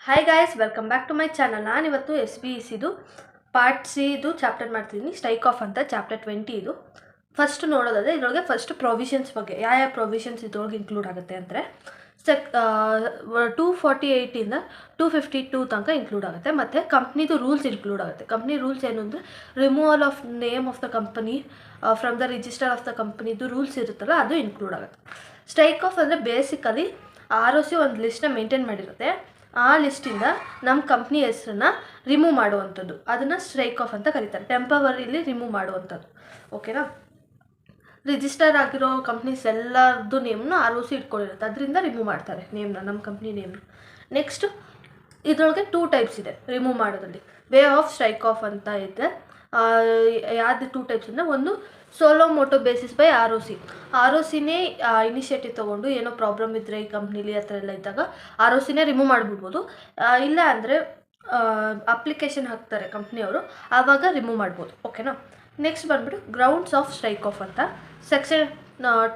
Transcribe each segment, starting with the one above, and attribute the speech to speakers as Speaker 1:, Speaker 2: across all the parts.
Speaker 1: Hi guys, welcome back to my channel. ನಾನಿವತ್ತು SBECದು part C ಇದು ಚಾಪ್ಟರ್ ಮಾಡ್ತಿದ್ದೀನಿ. ಸ್ಟ್ರೈಕ್ ಆಫ್ ಅಂತ ಚಾಪ್ಟರ್ 20 ಇದು. ಫಸ್ಟ್ ನೋಡೋದಾದರೆ ಇದರೊಳಗೆ ಫಸ್ಟ್ ಪ್ರೊವಿಷನ್ಸ್ ಬಗ್ಗೆ ಯಾವ ಪ್ರೊವಿಷನ್ಸ್ ಇದ್ರೊಳಗೆ ಇನ್ಕ್ಲೂಡ್ ಆಗುತ್ತೆ ಅಂದರೆ 248ಇಂದ 252 ತನಕ ಇನ್ಕ್ಲೂಡ್ ಆಗುತ್ತೆ. ಮತ್ತು ಕಂಪ್ನಿದು ರೂಲ್ಸ್ ಇನ್ಕ್ಲೂಡ್ ಆಗುತ್ತೆ. ಕಂಪ್ನಿ ರೂಲ್ಸ್ ಏನು ಅಂದರೆ removal of name of the company from the register of the ಕಂಪನಿದು ರೂಲ್ಸ್ ಇರುತ್ತಲ್ಲ, ಅದು ಇನ್ಕ್ಲೂಡ್ ಆಗುತ್ತೆ. ಸ್ಟ್ರೈಕ್ ಆಫ್ ಅಂದರೆ ಬೇಸಿಕಲಿ ROC ಒಂದು ಲಿಸ್ಟ್ನ ಮೇಂಟೈನ್ ಮಾಡಿರುತ್ತೆ. ಆ ಲಿಸ್ಟಿಂದ ನಮ್ಮ ಕಂಪ್ನಿ ಹೆಸರನ್ನ ರಿಮೂವ್ ಮಾಡುವಂಥದ್ದು, ಅದನ್ನು ಸ್ಟ್ರೈಕ್ ಆಫ್ ಅಂತ ಕರೀತಾರೆ. ಟೆಂಪರರಿಲಿ ರಿಮೂವ್ ಮಾಡುವಂಥದ್ದು. ಓಕೆನಾ? ರಿಜಿಸ್ಟರ್ ಆಗಿರೋ ಕಂಪ್ನೀಸ್ ಎಲ್ಲರದ್ದು ನೇಮ್ನ ROC ಇಟ್ಕೊಂಡಿರುತ್ತೆ, ಅದರಿಂದ ರಿಮೂವ್ ಮಾಡ್ತಾರೆ ನೇಮ್ನ, ನಮ್ಮ ಕಂಪ್ನಿ ನೇಮ್ನ. ನೆಕ್ಸ್ಟ್ ಇದರೊಳಗೆ 2 ಟೈಪ್ಸ್ ಇದೆ ರಿಮೂವ್ ಮಾಡೋದ್ರಲ್ಲಿ. ವೇ ಆಫ್ ಸ್ಟ್ರೈಕ್ ಆಫ್ ಅಂತ ಇದೆ. ಯಾವುದು 2 ಟೈಪ್ಸ್ ಅಂದರೆ, ಒಂದು ಸೋಲೋ ಮೋಟೋ ಬೇಸಿಸ್ ಬೈ ROCನೇ ಇನಿಷಿಯೇಟಿವ್ ತೊಗೊಂಡು ಏನೋ ಪ್ರಾಬ್ಲಮ್ ಇದ್ದರೆ ಈ ಕಂಪ್ನಿಲಿ ಆ ಥರ ಎಲ್ಲ ಇದ್ದಾಗ ROCನೇ ರಿಮೂವ್ ಮಾಡಿಬಿಡ್ಬೋದು. ಇಲ್ಲ ಅಂದರೆ ಅಪ್ಲಿಕೇಶನ್ ಹಾಕ್ತಾರೆ ಕಂಪ್ನಿಯವರು, ಆವಾಗ ರಿಮೂವ್ ಮಾಡ್ಬೋದು. ಓಕೆನಾ? ನೆಕ್ಸ್ಟ್ ಬಂದುಬಿಟ್ಟು ಗ್ರೌಂಡ್ಸ್ ಆಫ್ ಸ್ಟ್ರೈಕ್ ಆಫ್ ಅಂತ ಸೆಕ್ಷನ್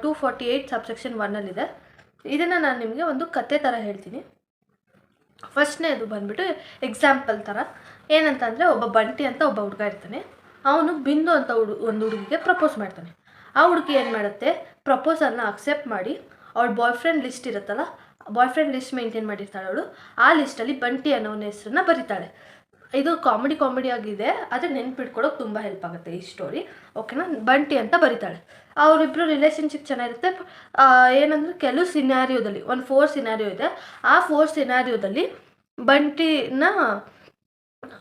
Speaker 1: 248 ಸಬ್ಸೆಕ್ಷನ್ 1ಅಲ್ಲಿದೆ. ಇದನ್ನು ನಾನು ನಿಮಗೆ ಒಂದು ಕತೆ ಥರ ಹೇಳ್ತೀನಿ. ಫಸ್ಟ್ನೇದು ಬಂದುಬಿಟ್ಟು ಎಕ್ಸಾಂಪಲ್ ಥರ. ಏನಂತಂದರೆ, ಒಬ್ಬ ಬಂಟಿ ಅಂತ ಒಬ್ಬ ಹುಡುಗ ಇರ್ತಾನೆ. ಅವನು ಬಿಂದು ಅಂತ ಒಂದು ಹುಡುಗಿಗೆ ಪ್ರಪೋಸ್ ಮಾಡ್ತಾನೆ. ಆ ಹುಡುಗಿ ಏನು ಮಾಡುತ್ತೆ, ಪ್ರಪೋಸಲ್ನ ಅಕ್ಸೆಪ್ಟ್ ಮಾಡಿ ಅವಳ ಬಾಯ್ ಫ್ರೆಂಡ್ ಲಿಸ್ಟ್ ಇರುತ್ತಲ್ಲ, ಬಾಯ್ ಫ್ರೆಂಡ್ ಲಿಸ್ಟ್ ಮೇಂಟೈನ್ ಮಾಡಿರ್ತಾಳೆ ಅವಳು. ಆ ಲಿಸ್ಟಲ್ಲಿ ಬಂಟಿ ಅನ್ನೋನ ಹೆಸರನ್ನ ಬರೀತಾಳೆ. ಇದು ಕಾಮಿಡಿ ಆಗಿದೆ, ಆದರೆ ನೆನ್ಪಿಟ್ಕೊಳ್ಳೋಕೆ ತುಂಬ ಹೆಲ್ಪ್ ಆಗುತ್ತೆ ಈ ಸ್ಟೋರಿ. ಓಕೆನಾ? ಬಂಟಿ ಅಂತ ಬರೀತಾಳೆ. ಅವರಿಬ್ಬರು ರಿಲೇಷನ್ಶಿಪ್ ಚೆನ್ನಾಗಿರುತ್ತೆ. ಏನಂದರೆ, ಕೆಲವು ಸಿನಾರಿಯೋದಲ್ಲಿ ಒಂದು 4 ಸಿನಾರಿಯೋ ಇದೆ. ಆ 4 ಸಿನಾರಿಯೋದಲ್ಲಿ ಬಂಟಿನ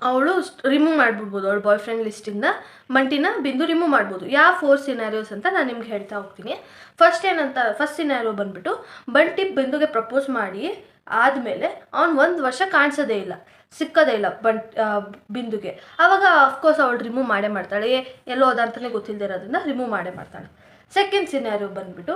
Speaker 1: ಅವಳು ರಿಮೂವ್ ಮಾಡಿಬಿಡ್ಬೋದು. ಅವಳು ಬಾಯ್ ಫ್ರೆಂಡ್ ಲಿಸ್ಟಿಂದ ಬಂಟಿನ ಬಿಂದು ರಿಮೂವ್ ಮಾಡ್ಬೋದು. ಯಾವ 4 ಸಿನಾರಿಯೋಸ್ ಅಂತ ನಾನು ನಿಮ್ಗೆ ಹೇಳ್ತಾ ಹೋಗ್ತೀನಿ. ಫಸ್ಟ್ ಸಿನಾರಿಯೋ ಬಂದುಬಿಟ್ಟು, ಬಂಟಿ ಬಿಂದುಗೆ ಪ್ರಪೋಸ್ ಮಾಡಿ ಆದಮೇಲೆ ಅವ್ನು 1 ವರ್ಷ ಸಿಕ್ಕೋದೇ ಇಲ್ಲ ಬಿಂದುಗೆ. ಆವಾಗ ಅಫ್ಕೋರ್ಸ್ ಅವಳು ರಿಮೂವ್ ಮಾಡೇ ಮಾಡ್ತಾಳೆ. ಎಲ್ಲೋ ಅದಂತಲೇ ಗೊತ್ತಿಲ್ಲದೆ ಇರೋದ್ರಿಂದ ರಿಮೂವ್ ಮಾಡೇ ಮಾಡ್ತಾಳೆ. ಸೆಕೆಂಡ್ ಸಿನಾರಿಯೋ ಬಂದುಬಿಟ್ಟು,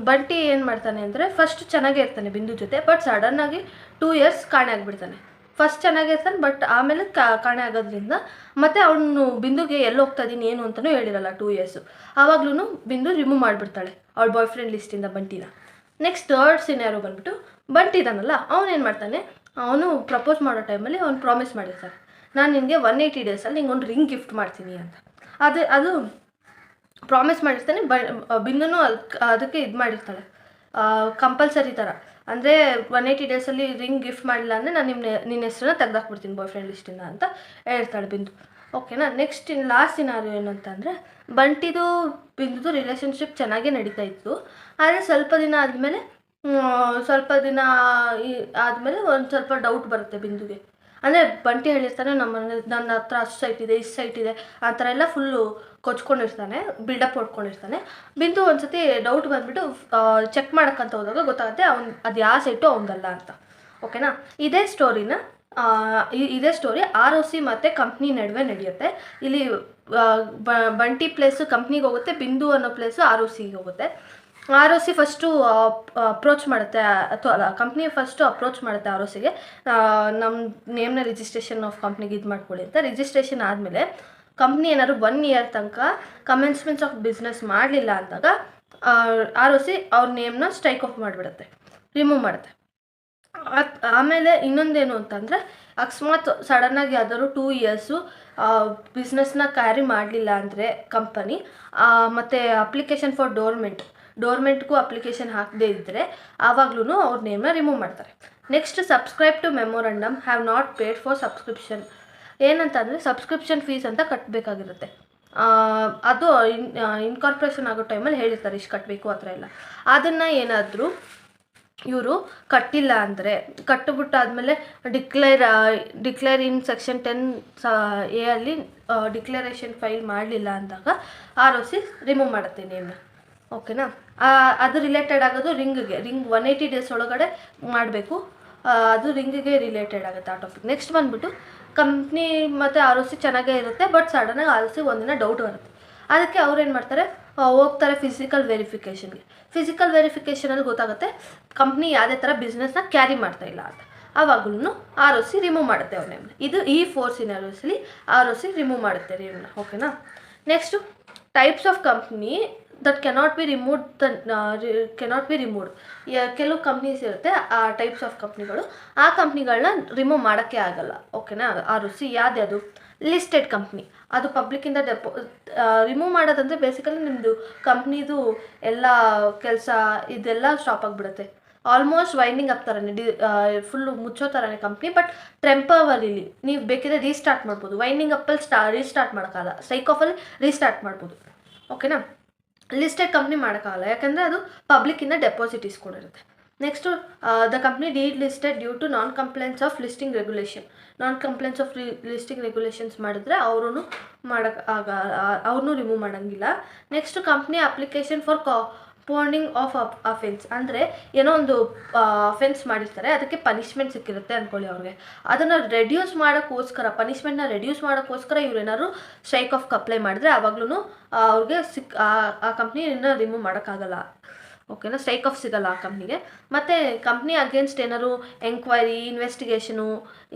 Speaker 1: ಬಂಟಿ ಏನು ಮಾಡ್ತಾನೆ ಅಂದರೆ, ಫಸ್ಟ್ ಚೆನ್ನಾಗೇ ಇರ್ತಾನೆ ಬಿಂದು ಜೊತೆ, ಬಟ್ ಸಡನ್ನಾಗಿ 2 ಇಯರ್ಸ್ ಕಾಣೆ ಆಗಿಬಿಡ್ತಾನೆ. ಫಸ್ಟ್ ಚೆನ್ನಾಗಿರ್ತಾನೆ, ಬಟ್ ಆಮೇಲೆ ಕಾಣೆ ಆಗೋದ್ರಿಂದ ಮತ್ತು ಅವನು ಬಿಂದುಗೆ ಎಲ್ಲಿ ಹೋಗ್ತಾ ಇದ್ದೀನಿ ಏನು ಅಂತಲೂ ಹೇಳಿರಲ್ಲ 2 ಇಯರ್ಸು. ಆವಾಗ್ಲೂ ಬಿಂದು ರಿಮೂವ್ ಮಾಡಿಬಿಡ್ತಾಳೆ ಅವಳ boy friend ಲಿಸ್ಟಿಂದ ಬಂಟಿನ. Next third scenario ಬಂದುಬಿಟ್ಟು, ಬಂಟಿ ಇದ್ದಾನಲ್ಲ, ಅವನೇನು ಮಾಡ್ತಾನೆ, ಅವನು ಪ್ರಪೋಸ್ ಮಾಡೋ ಟೈಮಲ್ಲಿ ಅವ್ನು ಪ್ರಾಮಿಸ್ ಮಾಡಿರ್ತಾನೆ, ನಾನು ನಿನಗೆ 180 ಡೇಸಲ್ಲಿ ನಿಂಗೆ ಒಂದು ರಿಂಗ್ ಗಿಫ್ಟ್ ಮಾಡ್ತೀನಿ ಅಂತ. ಅದು ಪ್ರಾಮಿಸ್ ಮಾಡಿರ್ತಾನೆ. ಬಿಂದುನೂ ಅದಕ್ಕೆ ಇದು ಮಾಡಿರ್ತಾಳೆ, ಕಂಪಲ್ಸರಿ ಥರ. ಅಂದರೆ 180 ಡೇಸಲ್ಲಿ ರಿಂಗ್ ಗಿಫ್ಟ್ ಮಾಡಿಲ್ಲ ಅಂದರೆ ನಾನು ನಿನ್ನ ಹೆಸರನ್ನ ತೆಗೆದಾಕ್ಬಿಡ್ತೀನಿ ಬಾಯ್ ಫ್ರೆಂಡ್ ಲಿಸ್ಟಿಂದ ಅಂತ ಹೇಳ್ತಾಳೆ ಬಿಂದು. ಓಕೆನಾ? ನೆಕ್ಸ್ಟ್ ಲಾಸ್ಟ್ ಸಿನಾರಿಯೋ ಏನು ಅಂತಂದರೆ, ಬಂಟಿದು ಬಿಂದುದು ರಿಲೇಷನ್ಶಿಪ್ ಚೆನ್ನಾಗೇ ನಡೀತಾ ಇತ್ತು. ಆದರೆ ಸ್ವಲ್ಪ ದಿನ ಆದಮೇಲೆ ಒಂದು ಸ್ವಲ್ಪ ಡೌಟ್ ಬರುತ್ತೆ ಬಿಂದುಗೆ. ಅಂದರೆ ಬಂಟಿ ಹೇಳಿರ್ತಾನೆ, ನನ್ನ ಹತ್ರ ಅಷ್ಟು ಸೈಟ್ ಇದೆ, ಇಷ್ಟು ಸೈಟ್ ಇದೆ, ಆ ಥರ ಎಲ್ಲ ಫುಲ್ಲು ಕೊಚ್ಕೊಂಡಿರ್ತಾನೆ, ಬಿಲ್ಡಪ್ ಹೊಡ್ಕೊಂಡಿರ್ತಾನೆ. ಬಿಂದು ಒಂದು ಸತಿ ಡೌಟ್ ಬಂದುಬಿಟ್ಟು ಚೆಕ್ ಮಾಡೋಕ್ಕಂತ ಹೋದಾಗ ಗೊತ್ತಾಗುತ್ತೆ ಅದು ಯಾವ ಸೈಟು ಅವನದಲ್ಲ ಅಂತ. ಓಕೆನಾ? ಇದೇ ಸ್ಟೋರಿ ROC ಮತ್ತು ಕಂಪ್ನಿ ನಡುವೆ ನಡೆಯುತ್ತೆ. ಇಲ್ಲಿ ಬಂಟಿ ಪ್ಲೇಸು ಕಂಪ್ನಿಗೆ ಹೋಗುತ್ತೆ, ಬಿಂದು ಅನ್ನೋ ಪ್ಲೇಸು ROCಗೆ ಹೋಗುತ್ತೆ. ROC ಫಸ್ಟು ಅಪ್ರೋಚ್ ಮಾಡುತ್ತೆ, ಅಥವಾ ಅಲ್ಲ, ಕಂಪ್ನಿ ಫಸ್ಟು ಅಪ್ರೋಚ್ ಮಾಡುತ್ತೆ ROCಗೆ, ನಮ್ಮ ನೇಮ್ನ ರಿಜಿಸ್ಟ್ರೇಷನ್ ಆಫ್ ಕಂಪ್ನಿಗೆ ಇದು ಮಾಡ್ಕೊಳ್ಳಿ ಅಂತ. ರಿಜಿಸ್ಟ್ರೇಷನ್ ಆದಮೇಲೆ ಕಂಪ್ನಿ ಏನಾದ್ರು 1 ಇಯರ್ ತನಕ ಕಮೆನ್ಸ್ಮೆಂಟ್ಸ್ ಆಫ್ ಬಿಸ್ನೆಸ್ ಮಾಡಲಿಲ್ಲ ಅಂದಾಗ ROC ಅವ್ರ ನೇಮ್ನ ಸ್ಟ್ರೈಕ್ ಆಫ್ ಮಾಡಿಬಿಡುತ್ತೆ, ರಿಮೂವ್ ಮಾಡುತ್ತೆ. ಆಮೇಲೆ ಇನ್ನೊಂದೇನು ಅಂತಂದರೆ, ಅಕಸ್ಮಾತ್ ಸಡನ್ನಾಗಿ ಯಾವ್ದಾದ್ರು 2 ಇಯರ್ಸು ಬಿಸ್ನೆಸ್ನ ಕ್ಯಾರಿ ಮಾಡಲಿಲ್ಲ ಅಂದರೆ ಕಂಪನಿ, ಮತ್ತು ಅಪ್ಲಿಕೇಶನ್ ಫಾರ್ ಡೋರ್ಮೆಂಟ್ಗೂ ಅಪ್ಲಿಕೇಶನ್ ಹಾಕದೇ ಇದ್ದರೆ ಆವಾಗ್ಲೂ ಅವ್ರ ನೇಮ್ನ ರಿಮೂವ್ ಮಾಡ್ತಾರೆ. Next, subscribe to memorandum have not paid for subscription. ಏನಂತಂದರೆ, ಸಬ್ಸ್ಕ್ರಿಪ್ಷನ್ ಫೀಸ್ ಅಂತ ಕಟ್ಟಬೇಕಾಗಿರುತ್ತೆ. ಅದು ಇನ್ಕಾರ್ಪೊರೇಷನ್ ಆಗೋ ಟೈಮಲ್ಲಿ ಹೇಳಿರ್ತಾರೆ ಇಷ್ಟು ಕಟ್ಟಬೇಕು ಆ ಥರ ಎಲ್ಲ. ಅದನ್ನು ಏನಾದರೂ ಇವರು ಕಟ್ಟಿಲ್ಲ ಅಂದರೆ, ಕಟ್ಟಿಬಿಟ್ಟಾದಮೇಲೆ ಡಿಕ್ಲೇರ್ ಇನ್ ಸೆಕ್ಷನ್ 10A ಅಲ್ಲಿ ಡಿಕ್ಲರೇಷನ್ ಫೈಲ್ ಮಾಡಲಿಲ್ಲ ಅಂದಾಗ ROC ರಿಮೂವ್ ಮಾಡುತ್ತೆ ನೇಮ್ನ. ಓಕೆನಾ? ಅದು ರಿಲೇಟೆಡ್ ಆಗೋದು ರಿಂಗ್ 180 ಡೇಸ್ ಒಳಗಡೆ ಮಾಡಬೇಕು. ಅದು ರಿಂಗಿಗೆ ರಿಲೇಟೆಡ್ ಆಗುತ್ತೆ ಆ ಟಾಪಿಕ್. ನೆಕ್ಸ್ಟ್ ಬಂದುಬಿಟ್ಟು, ಕಂಪ್ನಿ ಮತ್ತು ROC ಚೆನ್ನಾಗೇ ಇರುತ್ತೆ, ಬಟ್ ಸಡನ್ನಾಗಿ ROC ಒಂದಿನ ಡೌಟ್ ಬರುತ್ತೆ. ಅದಕ್ಕೆ ಅವ್ರೇನು ಮಾಡ್ತಾರೆ, ಹೋಗ್ತಾರೆ ಫಿಸಿಕಲ್ ವೆರಿಫಿಕೇಷನಲ್ಲಿ ಗೊತ್ತಾಗುತ್ತೆ ಕಂಪ್ನಿ ಯಾವುದೇ ಥರ ಬಿಸ್ನೆಸ್ನ ಕ್ಯಾರಿ ಮಾಡ್ತಾ ಇಲ್ಲ ಅಂತ. ಆವಾಗಲೂ ROC ರಿಮೂವ್ ಮಾಡುತ್ತೆ ಅವ್ರ ನೇಮ್ನ. ಇದು ಈ 4 ಸಿನಾರಿಯೋಸಲ್ಲಿ ROC ರಿಮೂವ್ ಮಾಡುತ್ತೆ ನೇಮ್ನ. ಓಕೆನಾ? Next types of company that cannot be removed. ಕೆಲವು ಕಂಪ್ನೀಸ್ ಇರುತ್ತೆ, ಆ ಟೈಪ್ಸ್ ಆಫ್ ಕಂಪ್ನಿಗಳು, ಆ ಕಂಪ್ನಿಗಳನ್ನ ರಿಮೂವ್ ಮಾಡೋಕ್ಕೆ ಆಗಲ್ಲ. ಓಕೆನಾ? ROC ಯಾವ್ದು ಲಿಸ್ಟೆಡ್ ಕಂಪ್ನಿ, ಅದು ಪಬ್ಲಿಕ್ಕಿಂದ ರಿಮೂವ್ ಮಾಡೋದಂದರೆ ಬೇಸಿಕಲಿ ನಿಮ್ಮದು ಕಂಪ್ನಿದು ಎಲ್ಲ ಕೆಲಸ ಇದೆಲ್ಲ ಸ್ಟಾಪ್ ಆಗಿಬಿಡುತ್ತೆ. ಆಲ್ಮೋಸ್ಟ್ ವೈಂಡಿಂಗ್ ಅಪ್ ಥರನೇ, ಫುಲ್ಲು ಮುಚ್ಚೋ ಥರನೇ ಕಂಪ್ನಿ. ಬಟ್ ಟೆಂಪವರಿಲಿ ನೀವು ಬೇಕಿದ್ರೆ ರೀಸ್ಟಾರ್ಟ್ ಮಾಡ್ಬೋದು. ವೈಂಡಿಂಗ್ ಅಪ್ಪಲ್ಲಿ ರೀಸ್ಟಾರ್ಟ್ ಮಾಡೋಕ್ಕಾಗಲ್ಲ, ಸ್ಟ್ರೈಕ್ ಆಫಲ್ಲಿ ರೀಸ್ಟಾರ್ಟ್ ಮಾಡ್ಬೋದು. ಓಕೆನಾ? ಲಿಸ್ಟೆಡ್ ಕಂಪ್ನಿ ಮಾಡೋಕ್ಕಾಗಲ್ಲ, ಯಾಕಂದರೆ ಅದು ಪಬ್ಲಿಕ್ಕಿಂದ ಡೆಪಾಸಿಟ್ ಇಸ್ಕೊಂಡಿರುತ್ತೆ. Next the company listed due to non complaints of listing regulations ಮಾಡಿದ್ರೆ ಅವ್ರೂ ಅವ್ರನ್ನೂ ರಿಮೂವ್ ಮಾಡೋಂಗಿಲ್ಲ. Next company application for compounding of offence, ಅಂದರೆ ಏನೋ ಒಂದು ಅಫೆನ್ಸ್ ಮಾಡಿರ್ತಾರೆ, ಅದಕ್ಕೆ ಪನಿಷ್ಮೆಂಟ್ ಸಿಕ್ಕಿರುತ್ತೆ ಅಂದ್ಕೊಳ್ಳಿ ಅವ್ರಿಗೆ. ಅದನ್ನು ಪನಿಷ್ಮೆಂಟ್ನ ರೆಡ್ಯೂಸ್ ಮಾಡೋಕ್ಕೋಸ್ಕರ ಇವ್ರೇನಾದ್ರು ಸ್ಟ್ರೈಕ್ ಆಫ್ ಅಪ್ಲೈ ಮಾಡಿದ್ರೆ ಆವಾಗ್ಲೂ ಅವ್ರಿಗೆ ಆ ಕಂಪ್ನಿನ ರಿಮೂವ್ ಮಾಡೋಕ್ಕಾಗಲ್ಲ. ಓಕೆನಾ? ಸ್ಟ್ರೈಕ್ ಆಫ್ ಸಿಗಲ್ಲ ಆ ಕಂಪ್ನಿಗೆ. ಮತ್ತು ಕಂಪ್ನಿ ಅಗೇನ್ಸ್ಟ್ ಏನಾದ್ರು ಎಂಕ್ವೈರಿ, ಇನ್ವೆಸ್ಟಿಗೇಷನು,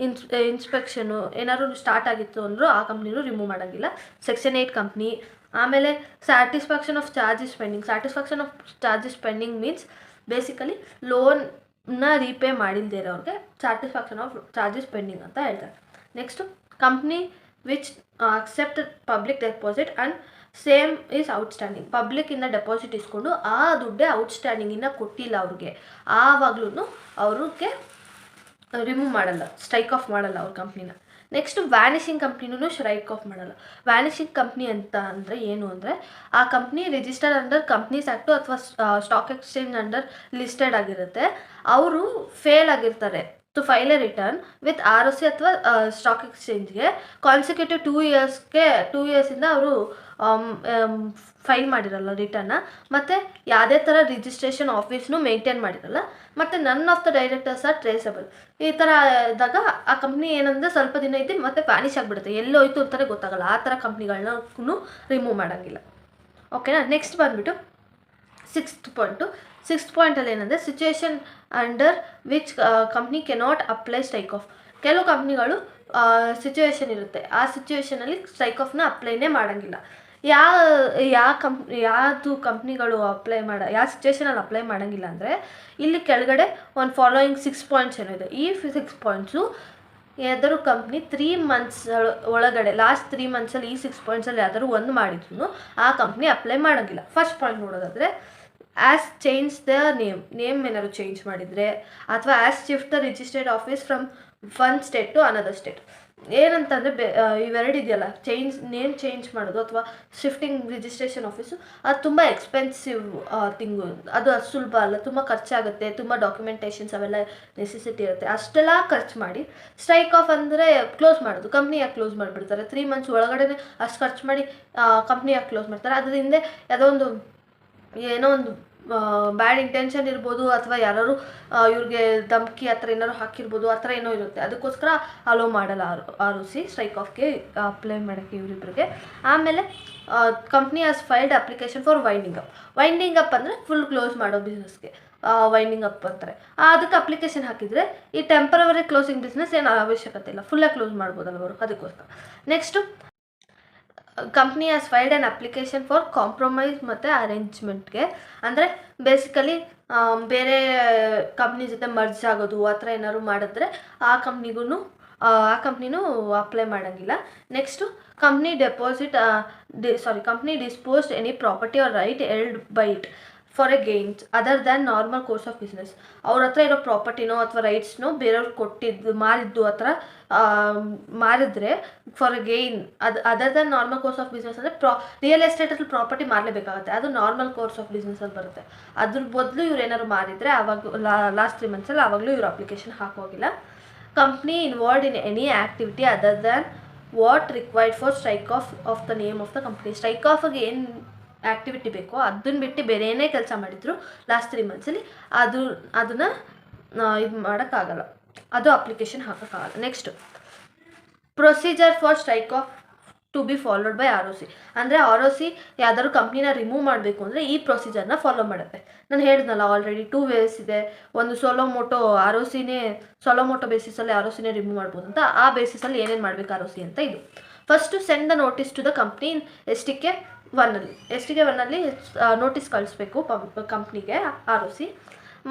Speaker 1: ಇನ್ಸ್ಪೆಕ್ಷನು ಏನಾದ್ರು ಸ್ಟಾರ್ಟ್ ಆಗಿತ್ತು ಅಂದರೂ ಆ ಕಂಪ್ನಿನೂ ರಿಮೂವ್ ಮಾಡೋಂಗಿಲ್ಲ. Section 8 company. ಆಮೇಲೆ satisfaction of charges pending means basically ಲೋನ್ನ ರೀಪೇ ಮಾಡಿಲ್ಲದೆ ಇರೋರಿಗೆ ಸ್ಯಾಟಿಸ್ಫ್ಯಾಕ್ಷನ್ ಆಫ್ ಚಾರ್ಜಸ್ ಪೆಂಡಿಂಗ್ ಅಂತ ಹೇಳ್ತಾರೆ. Next company which accept public deposit and same is outstanding. ಪಬ್ಲಿಕ್ಕಿಂದ ಡೆಪಾಸಿಟ್ ಇಸ್ಕೊಂಡು ಆ ದುಡ್ಡೇ ಔಟ್ಸ್ಟ್ಯಾಂಡಿಂಗಿನ ಕೊಟ್ಟಿಲ್ಲ ಅವ್ರಿಗೆ, ಆವಾಗ್ಲೂ ಅವ್ರಿಗೆ ರಿಮೂವ್ ಮಾಡಲ್ಲ, ಸ್ಟ್ರೈಕ್ ಆಫ್ ಮಾಡಲ್ಲ ಅವ್ರ ಕಂಪ್ನಿನ. ನೆಕ್ಸ್ಟು ವ್ಯಾನಿಷಿಂಗ್ ಕಂಪ್ನಿನೂ ಸ್ಟ್ರೈಕ್ ಆಫ್ ಮಾಡಲ್ಲ. ವ್ಯಾನಿಷಿಂಗ್ ಕಂಪ್ನಿ ಅಂತ ಅಂದರೆ ಏನು ಅಂದರೆ, ಆ company registered under companies act ಅಥವಾ ಸ್ಟಾಕ್ ಎಕ್ಸ್ಚೇಂಜ್ ಅಂಡರ್ ಲಿಸ್ಟೆಡ್ ಆಗಿರುತ್ತೆ. ಅವರು ಫೇಲ್ ಆಗಿರ್ತಾರೆ to file a return with ROC ಅಥವಾ ಸ್ಟಾಕ್ ಎಕ್ಸ್ಚೇಂಜ್ಗೆ ಕಾನ್ಸಿಕ್ಯೂಟಿವ್ 2 ಇಯರ್ಸಿಂದ ಅವರು ಫೈಲ್ ಮಾಡಿರಲ್ಲ ರಿಟರ್ನ, ಮತ್ತು ಯಾವುದೇ ಥರ ರಿಜಿಸ್ಟ್ರೇಷನ್ ಆಫೀಸ್ನೂ ಮೇಂಟೈನ್ ಮಾಡಿರಲ್ಲ, ಮತ್ತು none of the directors are traceable. ಈ ಥರ ಇದ್ದಾಗ ಆ ಕಂಪ್ನಿ ಏನಂದರೆ ಸ್ವಲ್ಪ ದಿನ ಇದ್ದು ಮತ್ತೆ ವ್ಯಾನಿಷ್ ಆಗಿಬಿಡುತ್ತೆ, ಎಲ್ಲೋಯ್ತು ಅಂತಾರೆ ಗೊತ್ತಾಗಲ್ಲ. ಆ ಥರ ಕಂಪ್ನಿಗಳನ್ನೂ ರಿಮೂವ್ ಮಾಡೋಂಗಿಲ್ಲ. ಓಕೆನಾ? ನೆಕ್ಸ್ಟ್ ಬಂದುಬಿಟ್ಟು ಸಿಕ್ಸ್ತ್ ಪಾಯಿಂಟಲ್ಲಿ ಏನಂದರೆ situation under which company cannot apply strike of. ಕೆಲವು ಕಂಪ್ನಿಗಳು ಸಿಚುವೇಶನ್ ಇರುತ್ತೆ, ಆ ಸಿಚುವೇಶನಲ್ಲಿ ಸ್ಟ್ರೈಕ್ ಆಫ್ನ ಅಪ್ಲೈನೇ ಮಾಡೋಂಗಿಲ್ಲ. ಯಾವುದು ಕಂಪ್ನಿಗಳು ಯಾವ ಸಿಚುವೇಶನಲ್ಲಿ ಅಪ್ಲೈ ಮಾಡೋಂಗಿಲ್ಲ ಅಂದರೆ, ಇಲ್ಲಿ ಕೆಳಗಡೆ ಒಂದು ಫಾಲೋಯಿಂಗ್ 6 ಪಾಯಿಂಟ್ಸ್ ಏನಿದೆ. ಈ 6 ಪಾಯಿಂಟ್ಸು ಯಾವ್ದಾದ್ರು ಕಂಪ್ನಿ 3 ಮಂತ್ಸ್ ಒಳಗಡೆ, ಲಾಸ್ಟ್ 3 ಮಂತ್ಸಲ್ಲಿ ಈ 6 ಪಾಯಿಂಟ್ಸಲ್ಲಿ ಯಾವ್ದಾದ್ರು ಒಂದು ಮಾಡಿದ್ರು ಆ ಕಂಪ್ನಿ ಅಪ್ಲೈ ಮಾಡೋಂಗಿಲ್ಲ. ಫಸ್ಟ್ ಪಾಯಿಂಟ್ ನೋಡೋದಾದರೆ, ಆ್ಯಸ್ ಚೇಂಜ್ ದ ನೇಮ್ ಏನಾದ್ರು ಚೇಂಜ್ ಮಾಡಿದರೆ, ಅಥವಾ as shift the registered office from one state to another state. ಏನಂತಂದರೆ ಇವೆರಡು ಇದೆಯಲ್ಲ, ನೇಮ್ ಚೇಂಜ್ ಮಾಡೋದು ಅಥವಾ ಶಿಫ್ಟಿಂಗ್ ರಿಜಿಸ್ಟ್ರೇಷನ್ ಆಫೀಸು, ಅದು ತುಂಬ ಎಕ್ಸ್ಪೆನ್ಸಿವ್ ಥಿಂಗು. ಅದು ಸುಲಭ ಅಲ್ಲ, ತುಂಬ ಖರ್ಚಾಗುತ್ತೆ, ತುಂಬ ಡಾಕ್ಯುಮೆಂಟೇಷನ್ಸ್ ಅವೆಲ್ಲ ನೆಸೆಸಿಟಿ ಇರುತ್ತೆ. ಅಷ್ಟೆಲ್ಲ ಖರ್ಚು ಮಾಡಿ ಸ್ಟ್ರೈಕ್ ಆಫ್ ಅಂದರೆ ಕ್ಲೋಸ್ ಮಾಡೋದು. ಕಂಪ್ನಿ ಯಾಕೆ ಕ್ಲೋಸ್ ಮಾಡಿಬಿಡ್ತಾರೆ? 3 ಮಂತ್ಸ್ ಒಳಗಡೆ ಅಷ್ಟು ಖರ್ಚು ಮಾಡಿ ಕಂಪ್ನಿ ಯಾಕೆ ಕ್ಲೋಸ್ ಮಾಡ್ತಾರೆ? ಅದ್ರ ಹಿಂದೆ ಏನೋ ಒಂದು ಬ್ಯಾಡ್ ಇಂಟೆನ್ಷನ್ ಇರ್ಬೋದು, ಅಥವಾ ಯಾರು ಇವ್ರಿಗೆ ಧಮ್ಕಿ ಆ ಥರ ಏನಾದ್ರು ಹಾಕಿರ್ಬೋದು, ಆ ಥರ ಏನೋ ಇರುತ್ತೆ. ಅದಕ್ಕೋಸ್ಕರ ಅಲೋ ಮಾಡಲ್ಲ ROC ಸ್ಟ್ರೈಕ್ ಆಫ್ಗೆ ಅಪ್ಲೈ ಮಾಡೋಕ್ಕೆ ಇವರಿಬ್ಬರಿಗೆ. ಆಮೇಲೆ company has filed application for winding up ಅಂದರೆ ಫುಲ್ ಕ್ಲೋಸ್ ಮಾಡೋ ಬಿಸ್ನೆಸ್ಗೆ ವೈಂಡಿಂಗ್ ಅಪ್ ಅಂತಾರೆ. ಅದಕ್ಕೆ ಅಪ್ಲಿಕೇಶನ್ ಹಾಕಿದರೆ ಈ ಟೆಂಪರವರಿ ಕ್ಲೋಸಿಂಗ್ ಬಿಸ್ನೆಸ್ ಏನು ಅವಶ್ಯಕತೆ ಇಲ್ಲ, ಫುಲ್ಲಾಗಿ ಕ್ಲೋಸ್ ಮಾಡ್ಬೋದಲ್ಲ ಅವರು, ಅದಕ್ಕೋಸ್ಕರ. Next company has filed an application for compromise ಮತ್ತು ಅರೇಂಜ್ಮೆಂಟ್ಗೆ, ಅಂದರೆ ಬೇಸಿಕಲಿ ಬೇರೆ ಕಂಪ್ನಿ ಜೊತೆ ಮರ್ಜ್ ಆಗೋದು ಆ ಥರ ಏನಾದ್ರು ಮಾಡಿದ್ರೆ ಆ ಕಂಪ್ನಿನೂ ಅಪ್ಲೈ ಮಾಡೋಂಗಿಲ್ಲ. Next company disposed any property or right held by it for a gains other than normal course of business. ಅವ್ರ ಹತ್ರ ಇರೋ ಪ್ರಾಪರ್ಟಿನೋ ಅಥವಾ ರೈಟ್ಸ್ನೋ ಬೇರೆಯವ್ರಿಗೆ ಮಾರಿದ್ದು ಆ ಥರ ಮಾರಿದ್ರೆ for a gain, other than normal course of business ಅಂದರೆ ರಿಯಲ್ ಎಸ್ಟೇಟಲ್ಲಿ ಪ್ರಾಪರ್ಟಿ ಮಾರಲೇಬೇಕಾಗುತ್ತೆ, ಅದು ನಾರ್ಮಲ್ ಕೋರ್ಸ್ ಆಫ್ ಬಿಸ್ನೆಸ್ಸಲ್ಲಿ ಬರುತ್ತೆ. ಅದ್ರ ಬದಲು ಇವ್ರು ಏನಾದ್ರು ಮಾರಿದರೆ ಆವಾಗ ಲಾಸ್ಟ್ 3 ಮಂತ್ಸಲ್ಲಿ ಆವಾಗಲೂ ಇವ್ರು ಅಪ್ಲಿಕೇಶನ್ ಹಾಕೋಗಿಲ್ಲ. Company involved in any activity other than what required for strike off the name of the company. Strike ಆಫ್ಗೆ ಏನು ಆ್ಯಕ್ಟಿವಿಟಿ ಬೇಕೋ ಅದನ್ನು ಬಿಟ್ಟು ಬೇರೆ ಏನೇ ಕೆಲಸ ಮಾಡಿದ್ರು ಲಾಸ್ಟ್ 3 ಮಂತ್ಸಲ್ಲಿ ಅದನ್ನು ಇದು ಮಾಡೋಕ್ಕಾಗಲ್ಲ, ಅದು ಅಪ್ಲಿಕೇಶನ್ ಹಾಕೋಕ್ಕಾಗಲ್ಲ. Next procedure for strike off to be followed by ROC. ಅಂದರೆ ROC ಯಾವ್ದಾದ್ರು ಕಂಪ್ನಿನ ರಿಮೂವ್ ಮಾಡಬೇಕು ಅಂದರೆ ಈ ಪ್ರೊಸೀಜರ್ನ ಫಾಲೋ ಮಾಡುತ್ತೆ. ನಾನು ಹೇಳಿದ್ನಲ್ಲ ಆಲ್ರೆಡಿ 2 ವೇಸ್ ಇದೆ. ಒಂದು ಸೋಲೋಮೋಟೋ ಬೇಸಿಸಲ್ಲಿ ROCನೇ ರಿಮೂವ್ ಮಾಡ್ಬೋದು ಅಂತ. ಆ ಬೇಸಿಸಲ್ಲಿ ಏನೇನು ಮಾಡಬೇಕು ROC ಅಂತ ಇದು. First send the notice to the company STK ಒನ್ನಲ್ಲಿ STK 1ಅಲ್ಲಿ ನೋಟಿಸ್ ಕಳಿಸ್ಬೇಕು ಕಂಪ್ನಿಗೆ ROC,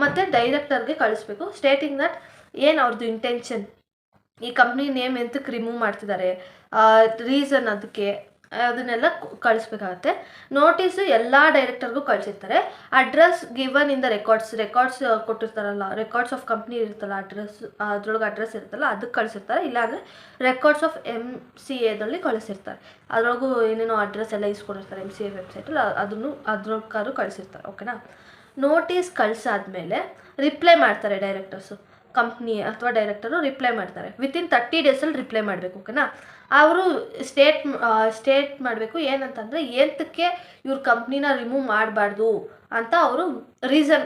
Speaker 1: ಮತ್ತು ಡೈರೆಕ್ಟರ್ಗೆ ಕಳಿಸ್ಬೇಕು ಸ್ಟೇಟಿಂಗ್ ದಟ್ ಏನು ಅವ್ರದ್ದು ಇಂಟೆನ್ಷನ್, ಈ ಕಂಪ್ನಿ ನೇಮ್ ಎಂತಕ್ಕೆ ರಿಮೂವ್ ಮಾಡ್ತಿದ್ದಾರೆ, ರೀಸನ್ ಅದಕ್ಕೆ ಅದನ್ನೆಲ್ಲ ಕಳಿಸ್ಬೇಕಾಗತ್ತೆ. ನೋಟಿಸು ಎಲ್ಲ ಡೈರೆಕ್ಟರ್ಗೂ ಕಳಿಸಿರ್ತಾರೆ. Address given in the records ಕೊಟ್ಟಿರ್ತಾರಲ್ಲ, ರೆಕಾರ್ಡ್ಸ್ ಆಫ್ ಕಂಪ್ನಿ ಇರುತ್ತಲ್ಲ, ಅದ್ರೊಳಗೆ ಅಡ್ರೆಸ್ ಇರುತ್ತಲ್ಲ ಅದಕ್ಕೆ ಕಳಿಸಿರ್ತಾರೆ. ಇಲ್ಲಾಂದರೆ ರೆಕಾರ್ಡ್ಸ್ ಆಫ್ MCAದಲ್ಲಿ ಕಳಿಸಿರ್ತಾರೆ. ಅದರೊಳಗೂ ಏನೇನೋ ಅಡ್ರೆಸ್ ಎಲ್ಲ ಇಸ್ಕೊಂಡಿರ್ತಾರೆ MCA ವೆಬ್ಸೈಟಲ್ಲಿ, ಅದನ್ನು ಅದ್ರೊಳಗಾದ್ರು ಕಳಿಸಿರ್ತಾರೆ. ಓಕೆನಾ. ನೋಟಿಸ್ ಕಳಿಸಾದ್ಮೇಲೆ ರಿಪ್ಲೈ ಮಾಡ್ತಾರೆ ಡೈರೆಕ್ಟರ್ಸು, ಕಂಪ್ನಿ ಅಥವಾ ಡೈರೆಕ್ಟರು ರಿಪ್ಲೈ ಮಾಡ್ತಾರೆ. ವಿತಿನ್ 30 ಡೇಸಲ್ಲಿ ರಿಪ್ಲೈ ಮಾಡಬೇಕು. ಓಕೆನಾ. ಅವರು ಸ್ಟೇಟ್ ಮಾಡಬೇಕು ಏನಂತಂದರೆ ಎಂತಕ್ಕೆ ಇವ್ರ ಕಂಪ್ನಿನ ರಿಮೂವ್ ಮಾಡಬಾರ್ದು ಅಂತ ಅವರು ರೀಸನ್,